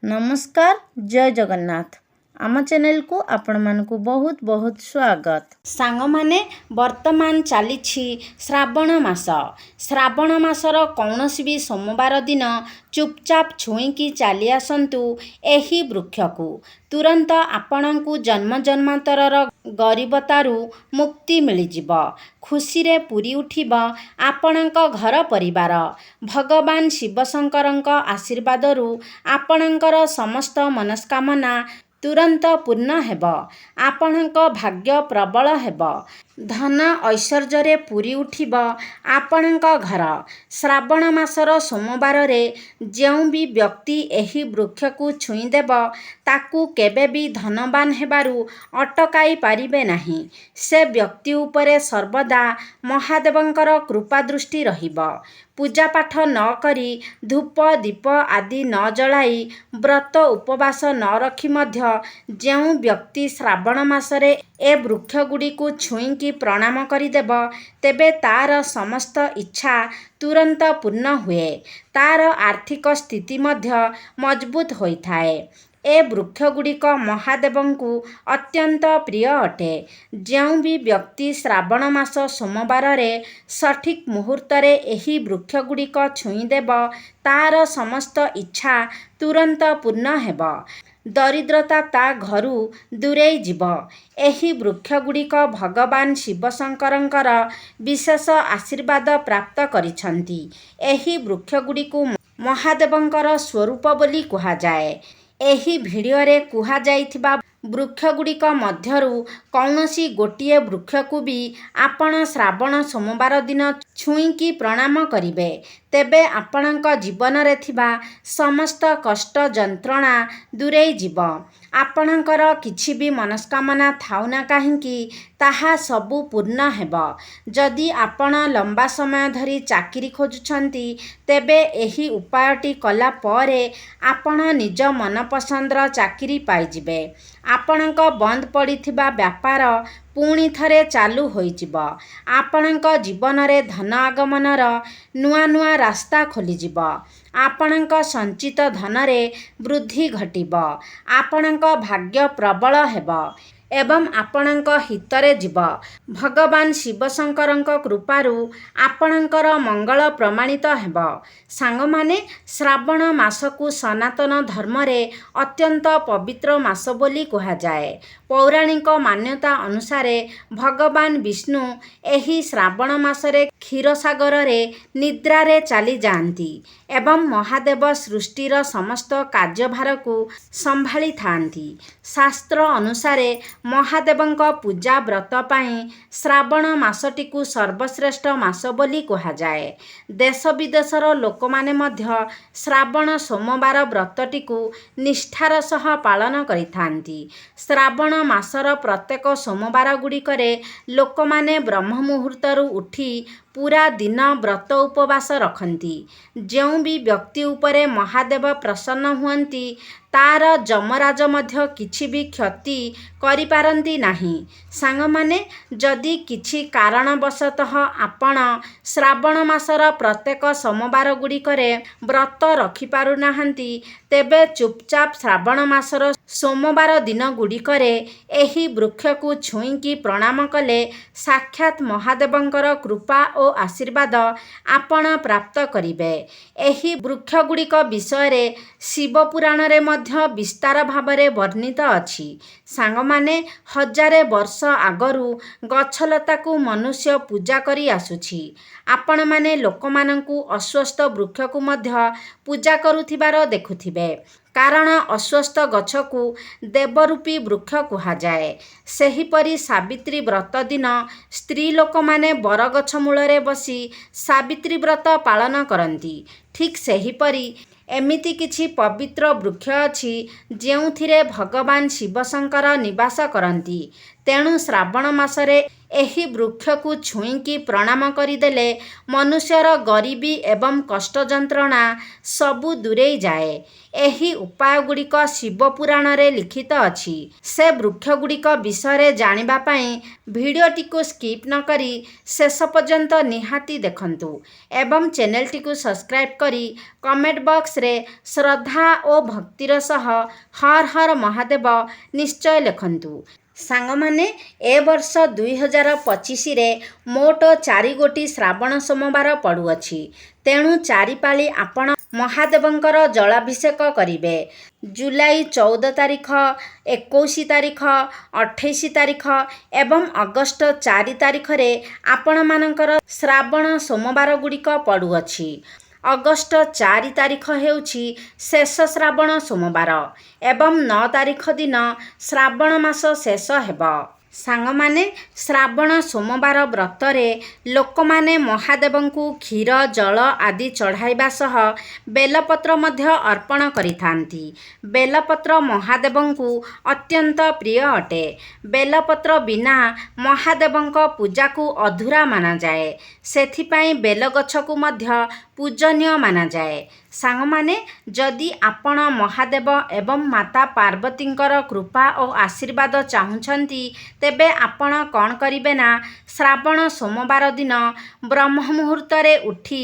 नमस्कार जय जगन्नाथ आम चैनल को आपण मानकु बहुत बहुत स्वागत। सांग माने वर्तमान चली श्रावण मासर कौनसी भी सोमवार दिन चुपचाप छुईकी चली आसंतु एही वृक्ष को तुरंत आपणकु जन्म जन्मांतरर गरीबतारू मुक्ति मिलिजिब। खुशी रे पूरी उठिब आपणक घर परिवार। भगवान शिवशंकरଙ୍କ आशीर्वादरू आपणकर समस्त मनस्कामना तुरंत पूर्ण हेब। आपणक भाग्य प्रबल हेब। धन ऐश्वर्य पूरी उठिब आपणक घर। श्रावण मासर सोमवार रे जेउ भी व्यक्ति एही वृक्ष को छुई देब ताकू केबे भी धनवान हेबारू अटकाई पारिबे नाही। से व्यक्ति उपरे सर्वदा महादेवंकर कृपा दृष्टि रहिब। पूजा पाठ न करी धूप दीप आदि न जलाई व्रत उपवास न रखी मध्य जेउ व्यक्ति श्रावण मासरे ए वृक्ष गुड़ी को छुईकी प्रणाम करिदेब तेबे तार समस्त इच्छा तुरंत पूर्ण हुए। तार आर्थिक स्थिति मध्य मजबूत होइथाए। ए वृक्ष गुड़िक महादेवंकु अत्यंत प्रिय अटे। जेउ भी व्यक्ति श्रावण मास सोमवार रे सठिक मुहूर्त रे एही वृक्ष गुड़िक छुई देब तार समस्त इच्छा तुरंत पूर्ण हेब। दरिद्रता ता घरू दूरेई जीव। एही वृक्ष गुड़िक भगवान शिवशंकरंकर विशेष आशीर्वाद प्राप्त करिछंती। एही वृक्ष गुड़िकु महादेवंकर स्वरूप बोली कुहा जाए। एही भिडियो रे कुहा जाइथिबा वृक्ष गुड़िक मध्यरू कौनसी गोटिए वृक्ष को भी आपण श्रावण सोमवार दिन छुईकी प्रणाम करिवे तेबे आपणक जीवन रे थिबा समस्त कष्ट जंत्रणा दूरेई जीव। आपणकर किछि भी मनस्कामना थाउ ना काहींकी ताहा सबु पूर्ण हेब। जदि आपण लंबा समय धरी चाकरी खोजुछंती तेबे एही उपायटी कला परे आपण निज मनपसंदर चाकरी पाइजिबे। आपणक बंद पड़िथिबा व्यापार पुणी थरे चालू होइजिब। आपणक जीवन रे धन आगमनर नुआ नुआ रास्ता खोलिजिब। आपणक संचित धन रे वृद्धि घटिब। आपणक भाग्य प्रबल हेब एवं आपणक हितरे जीव। भगवान शिवशंकरଙ୍କ कृपारू आपणकर मंगल प्रमाणित हेब। सांग माने श्रावण मासकु सनातन धर्म रे अत्यंत पवित्र मास बोली कुहा जाए। पौराणिक मान्यता अनुसारे भगवान विष्णु एही श्रावण मासरे क्षीरसागर रे निद्रा रे चली जाती एवं महादेव सृष्टिर समस्त कार्यभार को संभाली थांती। शास्त्र अनुसारे महादेवंक पूजा व्रत पाई श्रावण मासटी को सर्वश्रेष्ठ मास बोली कुहा जाए। देश विदेशर लोक माने मध्य श्रावण सोमवार व्रतटी को निष्ठार सह पालन करिथांती। श्रावण मासर प्रत्येक सोमवार गुड़िकरे लोक माने ब्रह्म मुहूर्तरू उठी पूरा दिन व्रत उपवास रखती। जेउ भी व्यक्ति उपरे महादेव प्रसन्न हुअंती तार जमराज मध्य किछि भी क्षति करि पारंती नाही। सांग माने जदि किछि कारणवशतः आपण श्रावण मासर प्रत्येक सोमवार गुड़िकरे व्रत रखि पारु नाहंती तेबे चुपचाप श्रावण मासर सोमवार दिन गुड़िकरे एही वृक्ष को छुईकी प्रणाम कले साक्षात महादेवंकर कृपा और आशीर्वाद आपण प्राप्त करिवे। एही वृक्ष गुड़िक विषय रे शिव पुराण रे मध्य विस्तार भावरे वर्णित अछि। सांग माने हजारे वर्ष आगरू गछलता को मनुष्य पूजा करी आसुछि। आपण माने लोकमानंकु अस्वस्थ वृक्ष को मध्य पूजा करुथिबार देखुथिबे कारण अस्वस्थ गछ को देवरूपी वृक्ष कुहा जाए। सेहीपरि सावित्री व्रत दिन स्त्री लोक माने बरगछ मूलरे बसी सावित्री व्रत पालन करती। ठीक सेहीपरि एमिति किछि पवित्र वृक्ष अछि जेउथिरे भगवान शिवशंकर निवास करती। तेणु श्रावण मासरे ଏହି ବୃକ୍ଷକୁ ଛୁଇଁକି ପ୍ରଣାମ କରିଦେଲେ ମନୁଷ୍ୟର ଗରିବୀ ଏବଂ କଷ୍ଟ ଯନ୍ତ୍ରଣା ସବୁ ଦୂରେଇ ଯାଏ। ଏହି ଉପାୟଗୁଡ଼ିକ ଶିବ ପୁରାଣରେ ଲିଖିତ ଅଛି। ସେ ବୃକ୍ଷଗୁଡ଼ିକ ବିଷୟରେ ଜାଣିବା ପାଇଁ ଭିଡ଼ିଓଟିକୁ ସ୍କିପ୍ ନ କରି ଶେଷ ପର୍ଯ୍ୟନ୍ତ ନିହାତି ଦେଖନ୍ତୁ ଏବଂ ଚ୍ୟାନେଲଟିକୁ ସବସ୍କ୍ରାଇବ୍ କରି କମେଣ୍ଟ ବକ୍ସରେ ଶ୍ରଦ୍ଧା ଓ ଭକ୍ତିର ସହ ହର ହର ମହାଦେବ ନିଶ୍ଚୟ ଲେଖନ୍ତୁ। ସାଙ୍ଗମାନେ, ଏ ବର୍ଷ 2025ରେ ମୋଟ 4 ଗୋଟି ଶ୍ରାବଣ ସୋମବାର ପଡ଼ୁଅଛି। ତେଣୁ 4 ପାଳି ଆପଣ ମହାଦେବଙ୍କର ଜଳାଭିଷେକ କରିବେ। ଜୁଲାଇ 14 ତାରିଖ, 21 ତାରିଖ, 28 ତାରିଖ ଏବଂ ଅଗଷ୍ଟ 4 ତାରିଖରେ ଆପଣମାନଙ୍କର ଶ୍ରାବଣ ସୋମବାର ଗୁଡ଼ିକ ପଡ଼ୁଅଛି। ଅଗଷ୍ଟ 4 ତାରିଖ ହେଉଛି ଶେଷ ଶ୍ରାବଣ ସୋମବାର ଏବଂ 9 ତାରିଖ ଦିନ ଶ୍ରାବଣ ମାସ ଶେଷ ହେବ। ସାଙ୍ଗମାନେ, ଶ୍ରାବଣ ସୋମବାର ବ୍ରତରେ ଲୋକମାନେ ମହାଦେବଙ୍କୁ କ୍ଷୀର, ଜଳ ଆଦି ଚଢ଼ାଇବା ସହ ବେଲପତ୍ର ମଧ୍ୟ ଅର୍ପଣ କରିଥାନ୍ତି। ବେଲପତ୍ର ମହାଦେବଙ୍କୁ ଅତ୍ୟନ୍ତ ପ୍ରିୟ ଅଟେ। ବେଲପତ୍ର ବିନା ମହାଦେବଙ୍କ ପୂଜାକୁ ଅଧୁରା ମାନାଯାଏ। ସେଥିପାଇଁ ବେଲଗଛକୁ ମଧ୍ୟ ପୂଜନୀୟ ମାନାଯାଏ। ସାଙ୍ଗମାନେ, ଯଦି ଆପଣ ମହାଦେବ ଏବଂ ମାତା ପାର୍ବତୀଙ୍କର କୃପା ଓ ଆଶୀର୍ବାଦ ଚାହୁଁଛନ୍ତି, ତେବେ ଆପଣ କ'ଣ କରିବେ ନା ଶ୍ରାବଣ ସୋମବାର ଦିନ ବ୍ରହ୍ମ ମୁହୂର୍ତ୍ତରେ ଉଠି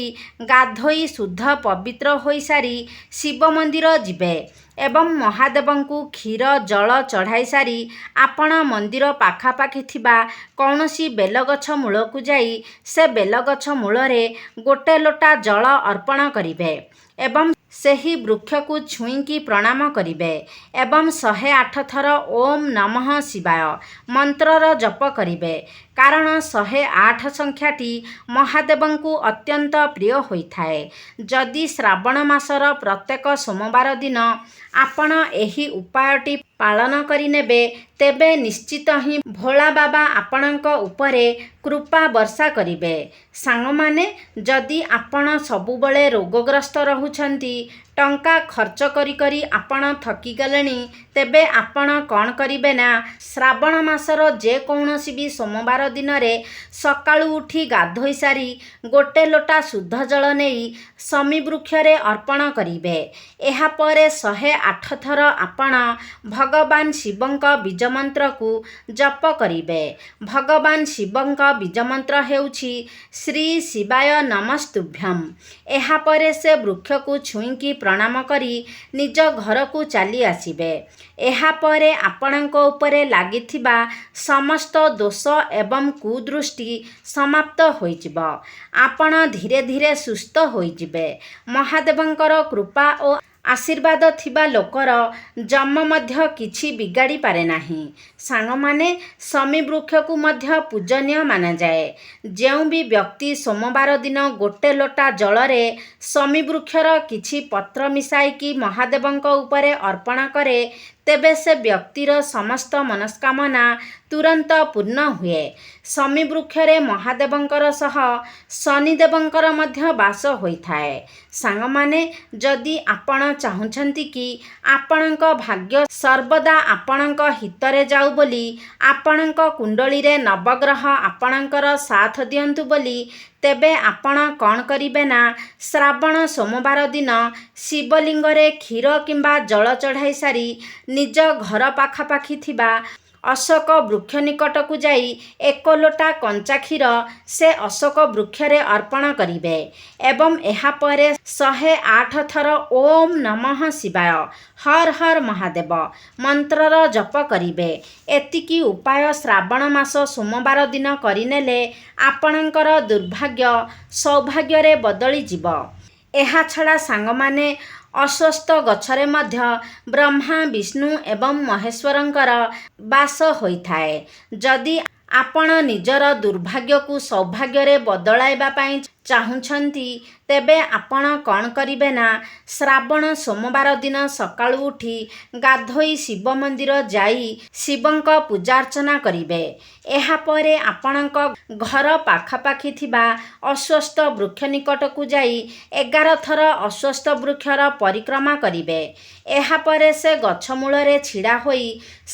ଗାଧୋଇ ଶୁଦ୍ଧ ପବିତ୍ର ହୋଇସାରି ଶିବ ମନ୍ଦିର ଯିବେ ଏବଂ ମହାଦେବଙ୍କୁ କ୍ଷୀର, ଜଳ ଚଢ଼ାଇ ସାରି ଆପଣ ମନ୍ଦିର ପାଖାପାଖି ଥିବା କୌଣସି ବେଲଗଛ ମୂଳକୁ ଯାଇ ସେ ବେଲଗଛ ମୂଳରେ ଗୋଟେ ଲୋଟା ଜଳ ଅର୍ପଣ କରିବେ ଏବଂ ସେହି ବୃକ୍ଷକୁ ଛୁଇଁକି ପ୍ରଣାମ କରିବେ ଏବଂ 108 ଥର ଓମ୍ ନମଃ ଶିବାୟ ମନ୍ତ୍ରର ଜପ କରିବେ। କାରଣ 108 ସଂଖ୍ୟାଟି ମହାଦେବଙ୍କୁ ଅତ୍ୟନ୍ତ ପ୍ରିୟ ହୋଇଥାଏ। ଯଦି ଶ୍ରାବଣ ମାସର ପ୍ରତ୍ୟେକ ସୋମବାର ଦିନ ଆପଣ ଏହି ଉପାୟଟି ପାଳନ କରିନେବେ, ତେବେ ନିଶ୍ଚିତ ହିଁ ଭୋଳା ବାବା ଆପଣଙ୍କ ଉପରେ କୃପା ବର୍ଷା କରିବେ। ସାଙ୍ଗମାନେ, ଯଦି ଆପଣ ସବୁବେଳେ ରୋଗଗ୍ରସ୍ତ ରହୁଛନ୍ତି, ଟଙ୍କା ଖର୍ଚ୍ଚ କରି କରି ଆପଣ ଥକିଗଲେଣି, ତେବେ ଆପଣ କ'ଣ କରିବେ ନା ଶ୍ରାବଣ ମାସର ଯେକୌଣସି ବି ସୋମବାର ଦିନରେ ସକାଳୁ ଉଠି ଗାଧୋଇ ସାରି ଗୋଟେ ଲୋଟା ଶୁଦ୍ଧ ଜଳ ନେଇ ଶମୀ ବୃକ୍ଷରେ ଅର୍ପଣ କରିବେ। ଏହାପରେ 108 ଥର ଆପଣ ଭଗବାନ ଶିବଙ୍କ ବୀଜମନ୍ତ୍ରକୁ ଜପ କରିବେ। ଭଗବାନ ଶିବଙ୍କ ବୀଜମନ୍ତ୍ର ହେଉଛି ଶ୍ରୀ ଶିବାୟ ନମସ୍ତୁଭ୍ୟମ୍। ଏହାପରେ ସେ ବୃକ୍ଷକୁ ଛୁଇଁକି ପ୍ରଣାମ କରି ନିଜ ଘରକୁ ଚାଲି ଆସିବେ। ଏହାପରେ ଆପଣଙ୍କ ଉପରେ ଲାଗିଥିବା ସମସ୍ତ ଦୋଷ ଏବଂ କୁଦୃଷ୍ଟି ସମାପ୍ତ ହୋଇଯିବ। ଆପଣ ଧୀରେ ଧୀରେ ସୁସ୍ଥ ହୋଇଯିବେ। ମହାଦେବଙ୍କର କୃପା ଓ ଆଶୀର୍ବାଦ ଥିବା ଲୋକର ଜନ୍ମ ମଧ୍ୟ କିଛି ବିଗାଡ଼ି ପାରେ ନାହିଁ। ସାଙ୍ଗମାନେ, ଶମୀ ବୃକ୍ଷକୁ ମଧ୍ୟ ପୂଜନୀୟ ମାନାଯାଏ। ଯେଉଁ ବି ବ୍ୟକ୍ତି ସୋମବାର ଦିନ ଗୋଟେ ଲୋଟା ଜଳରେ ଶମୀ ବୃକ୍ଷର କିଛି ପତ୍ର ମିଶାଇକି ମହାଦେବଙ୍କ ଉପରେ ଅର୍ପଣ କରେ, ତେବେ ସେ ବ୍ୟକ୍ତିର ସମସ୍ତ ମନସ୍କାମନା ତୁରନ୍ତ ପୂର୍ଣ୍ଣ ହୁଏ। ଶମୀ ବୃକ୍ଷରେ ମହାଦେବଙ୍କର ସହ ଶନିଦେବଙ୍କର ମଧ୍ୟ ବାସ ହୋଇଥାଏ। ସାଙ୍ଗମାନେ, ଯଦି ଆପଣ ଚାହୁଁଛନ୍ତି କି ଆପଣଙ୍କ ଭାଗ୍ୟ ସର୍ବଦା ଆପଣଙ୍କ ହିତରେ ଯାଉ ବୋଲି, ଆପଣଙ୍କ କୁଣ୍ଡଳୀରେ ନବଗ୍ରହ ଆପଣଙ୍କର ସାଥ ଦିଅନ୍ତୁ ବୋଲି, ତେବେ ଆପଣ କ'ଣ କରିବେ ନା ଶ୍ରାବଣ ସୋମବାର ଦିନ ଶିବଲିଙ୍ଗରେ କ୍ଷୀର କିମ୍ବା ଜଳ ଚଢ଼ାଇ ସାରି ନିଜ ଘର ପାଖାପାଖି ଥିବା ଅଶୋକ ବୃକ୍ଷ ନିକଟକୁ ଯାଇ 1 ଲୋଟା କଞ୍ଚା କ୍ଷୀର ସେ ଅଶୋକ ବୃକ୍ଷରେ ଅର୍ପଣ କରିବେ ଏବଂ ଏହାପରେ 108 ଥର ଓମ୍ ନମଃ ଶିବାୟ ହର ହର ମହାଦେବ ମନ୍ତ୍ରର ଜପ କରିବେ। ଏତିକି ଉପାୟ ଶ୍ରାବଣ ମାସ ସୋମବାର ଦିନ କରିନେଲେ ଆପଣଙ୍କର ଦୁର୍ଭାଗ୍ୟ ସୌଭାଗ୍ୟରେ ବଦଳିଯିବ। ଏହାଛଡ଼ା ସାଙ୍ଗମାନେ, ଅଶ୍ୱତ୍ଥ ଗଛରେ ମଧ୍ୟ ବ୍ରହ୍ମା, ବିଷ୍ଣୁ ଏବଂ ମହେଶ୍ୱରଙ୍କର ବାସ ହୋଇଥାଏ। ଯଦି ଆପଣ ନିଜର ଦୁର୍ଭାଗ୍ୟକୁ ସୌଭାଗ୍ୟରେ ବଦଳାଇବା ପାଇଁ ଚାହୁଁଛନ୍ତି ତେବେ ଆପଣ କ'ଣ କରିବେ ନା ଶ୍ରାବଣ ସୋମବାର ଦିନ ସକାଳୁ ଉଠି ଗାଧୋଇ ଶିବ ମନ୍ଦିର ଯାଇ ଶିବଙ୍କ ପୂଜାର୍ଚ୍ଚନା କରିବେ। ଏହାପରେ ଆପଣଙ୍କ ଘର ପାଖାପାଖି ଥିବା ଅଶ୍ୱସ୍ଥ ବୃକ୍ଷ ନିକଟକୁ ଯାଇ 11 ଥର ଅଶ୍ୱସ୍ଥ ବୃକ୍ଷର ପରିକ୍ରମା କରିବେ। ଏହାପରେ ସେ ଗଛ ମୂଳରେ ଛିଡ଼ା ହୋଇ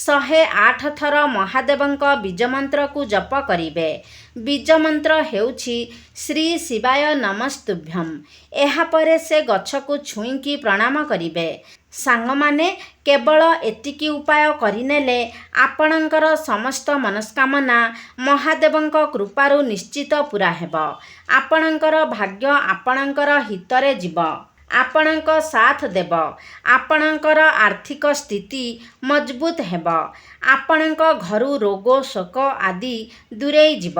108 ଥର ମହାଦେବଙ୍କ ବୀଜମନ୍ତ୍ରକୁ ଜପ କରିବେ। ବୀଜମନ୍ତ୍ର ହେଉଛି ଶ୍ରୀ ଶିବାୟ ନମସ୍ତୁଭ୍ୟମ୍। ଏହାପରେ ସେ ଗଛକୁ ଛୁଇଁକି ପ୍ରଣାମ କରିବେ। ସାଙ୍ଗମାନେ, କେବଳ ଏତିକି ଉପାୟ କରିନେଲେ ଆପଣଙ୍କର ସମସ୍ତ ମନସ୍କାମନା ମହାଦେବଙ୍କ କୃପାରୁ ନିଶ୍ଚିତ ପୂରା ହେବ। ଆପଣଙ୍କର ଭାଗ୍ୟ ଆପଣଙ୍କର ହିତରେ ଯିବ, ଆପଣଙ୍କ ସାଥ ଦେବ, ଆପଣଙ୍କର ଆର୍ଥିକ ସ୍ଥିତି ମଜବୁତ ହେବ, ଆପଣଙ୍କ ଘରୁ ରୋଗ ଶୋକ ଆଦି ଦୂରେଇ ଯିବ।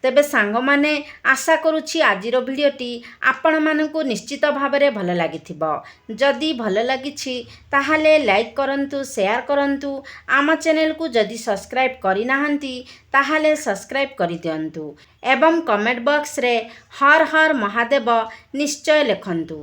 ତେବେ ସାଙ୍ଗମାନେ, ଆଶା କରୁଛି ଆଜିର ଭିଡ଼ିଓଟି ଆପଣମାନଙ୍କୁ ନିଶ୍ଚିତ ଭାବରେ ଭଲ ଲାଗିଥିବ। ଯଦି ଭଲ ଲାଗିଛି ତାହେଲେ ଲାଇକ୍ କରନ୍ତୁ, ସେୟାର କରନ୍ତୁ। ଆମ ଚ୍ୟାନେଲକୁ ଯଦି ସବସ୍କ୍ରାଇବ୍ କରିନାହାନ୍ତି ତାହେଲେ ସବସ୍କ୍ରାଇବ୍ କରିଦିଅନ୍ତୁ ଏବଂ କମେଣ୍ଟ ବକ୍ସରେ ହର ହର ମହାଦେବ ନିଶ୍ଚୟ ଲେଖନ୍ତୁ।